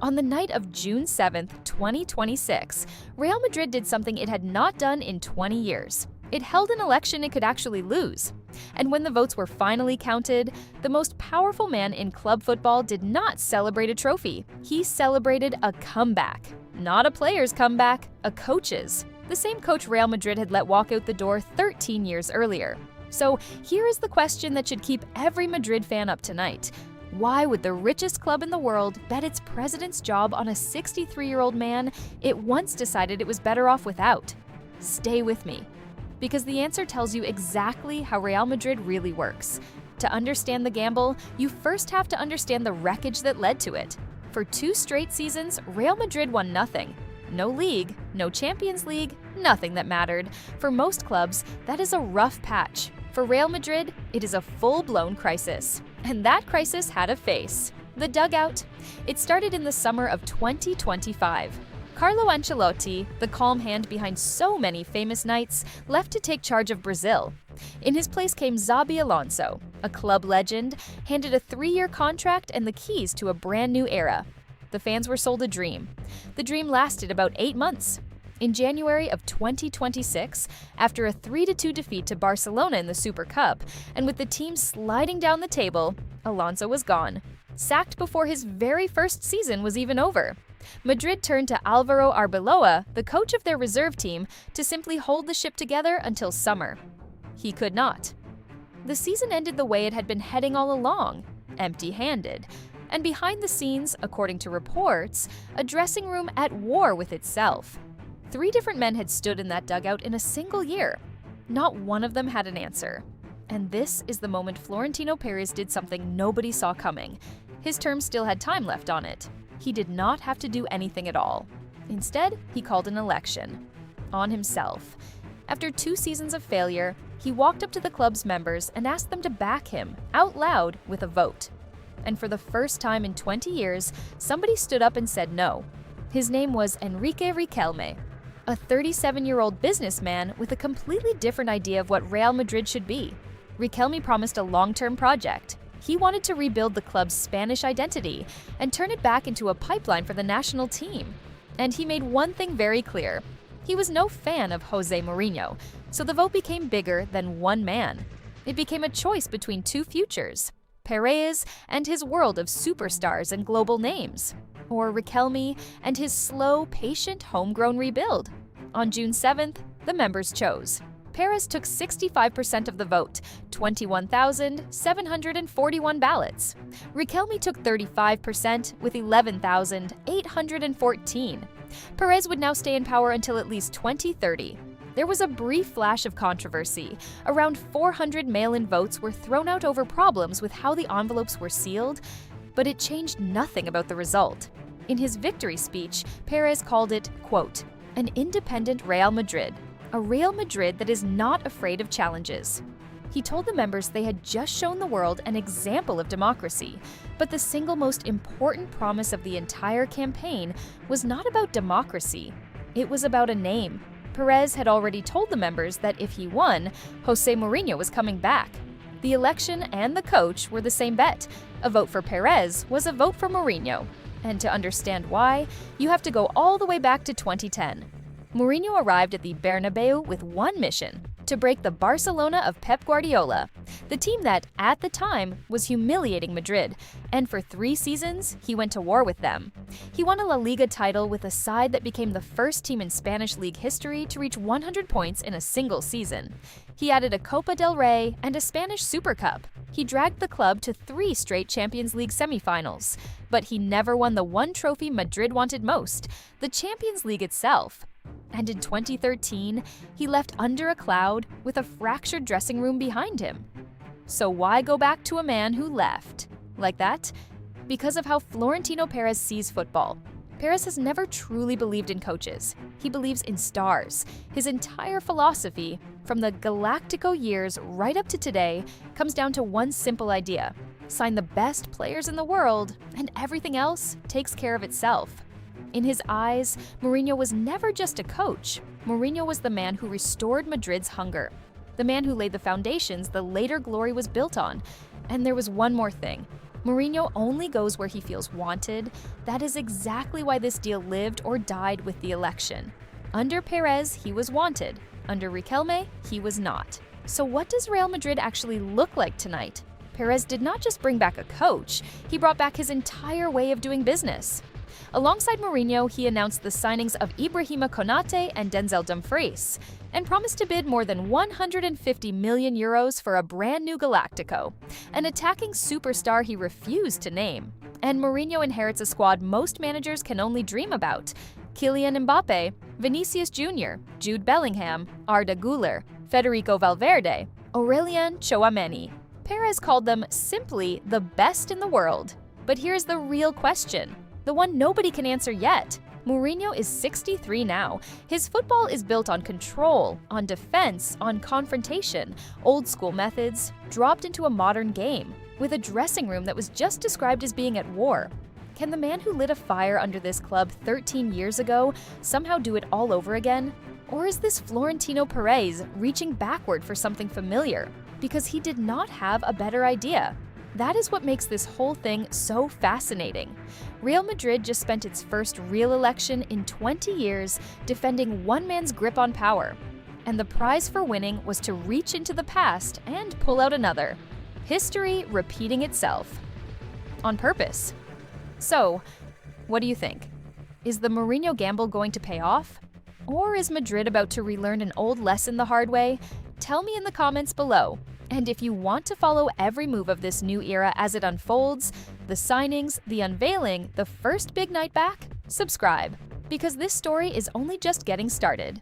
On the night of June 7th, 2026, Real Madrid did something it had not done in 20 years. It held an election it could actually lose. And when the votes were finally counted, the most powerful man in club football did not celebrate a trophy. He celebrated a comeback. Not a player's comeback, a coach's. The same coach Real Madrid had let walk out the door 13 years earlier. So here is the question that should keep every Madrid fan up tonight. Why would the richest club in the world bet its president's job on a 63-year-old man it once decided it was better off without? Stay with me, because the answer tells you exactly how Real Madrid really works. To understand the gamble, you first have to understand the wreckage that led to it. For 2 straight seasons, Real Madrid won nothing. No league, no Champions League, nothing that mattered. For most clubs, that is a rough patch. For Real Madrid, it is a full-blown crisis. And that crisis had a face: the dugout. It started in the summer of 2025. Carlo Ancelotti, the calm hand behind so many famous nights, left to take charge of Brazil. In his place came Xabi Alonso, a club legend, handed a 3-year contract and the keys to a brand new era. The fans were sold a dream. The dream lasted about 8 months. In January of 2026, after a 3-2 defeat to Barcelona in the Super Cup, and with the team sliding down the table, Alonso was gone, sacked before his very first season was even over. Madrid turned to Álvaro Arbeloa, the coach of their reserve team, to simply hold the ship together until summer. He could not. The season ended the way it had been heading all along, empty-handed. And behind the scenes, according to reports, a dressing room at war with itself. 3 different men had stood in that dugout in a single year. Not one of them had an answer. And this is the moment Florentino Pérez did something nobody saw coming. His term still had time left on it. He did not have to do anything at all. Instead, he called an election. On himself. After 2 seasons of failure, he walked up to the club's members and asked them to back him, out loud, with a vote. And for the first time in 20 years, somebody stood up and said no. His name was Enrique Riquelme, a 37-year-old businessman with a completely different idea of what Real Madrid should be. Riquelme promised a long-term project. He wanted to rebuild the club's Spanish identity and turn it back into a pipeline for the national team. And he made one thing very clear. He was no fan of José Mourinho, so the vote became bigger than one man. It became a choice between 2 futures: Perez and his world of superstars and global names, or Riquelme and his slow, patient, homegrown rebuild. On June 7th, the members chose. Perez took 65% of the vote, 21,741 ballots. Riquelme took 35% with 11,814. Perez would now stay in power until at least 2030. There was a brief flash of controversy. Around 400 mail-in votes were thrown out over problems with how the envelopes were sealed, but it changed nothing about the result. In his victory speech, Perez called it, quote, an independent Real Madrid, a Real Madrid that is not afraid of challenges. He told the members they had just shown the world an example of democracy, but the single most important promise of the entire campaign was not about democracy. It was about a name. Perez had already told the members that if he won, José Mourinho was coming back. The election and the coach were the same bet. A vote for Perez was a vote for Mourinho. And to understand why, you have to go all the way back to 2010. Mourinho arrived at the Bernabéu with one mission: to break the Barcelona of Pep Guardiola, the team that, at the time, was humiliating Madrid, and for 3 seasons, he went to war with them. He won a La Liga title with a side that became the first team in Spanish league history to reach 100 points in a single season. He added a Copa del Rey and a Spanish Super Cup. He dragged the club to 3 straight Champions League semifinals, but he never won the one trophy Madrid wanted most, the Champions League itself. And in 2013, he left under a cloud with a fractured dressing room behind him. So why go back to a man who left? Like that? Because of how Florentino Pérez sees football. Perez has never truly believed in coaches. He believes in stars. His entire philosophy, from the Galactico years right up to today, comes down to one simple idea: sign the best players in the world, and everything else takes care of itself. In his eyes, Mourinho was never just a coach. Mourinho was the man who restored Madrid's hunger, the man who laid the foundations the later glory was built on. And there was one more thing. Mourinho only goes where he feels wanted. That is exactly why this deal lived or died with the election. Under Perez, he was wanted. Under Riquelme, he was not. So what does Real Madrid actually look like tonight? Perez did not just bring back a coach, he brought back his entire way of doing business. Alongside Mourinho, he announced the signings of Ibrahima Konate and Denzel Dumfries, and promised to bid more than 150 million euros for a brand new Galactico, an attacking superstar he refused to name. And Mourinho inherits a squad most managers can only dream about: Kylian Mbappe, Vinicius Jr., Jude Bellingham, Arda Güler, Federico Valverde, Aurelien Tchouameni. Perez called them simply the best in the world. But here's the real question, the one nobody can answer yet. Mourinho is 63 now. His football is built on control, on defense, on confrontation, old-school methods, dropped into a modern game, with a dressing room that was just described as being at war. Can the man who lit a fire under this club 13 years ago somehow do it all over again? Or is this Florentino Pérez reaching backward for something familiar because he did not have a better idea? That is what makes this whole thing so fascinating. Real Madrid just spent its first real election in 20 years defending one man's grip on power. And the prize for winning was to reach into the past and pull out another. History repeating itself. On purpose. So, what do you think? Is the Mourinho gamble going to pay off? Or is Madrid about to relearn an old lesson the hard way? Tell me in the comments below. And if you want to follow every move of this new era as it unfolds, the signings, the unveiling, the first big night back, subscribe. Because this story is only just getting started.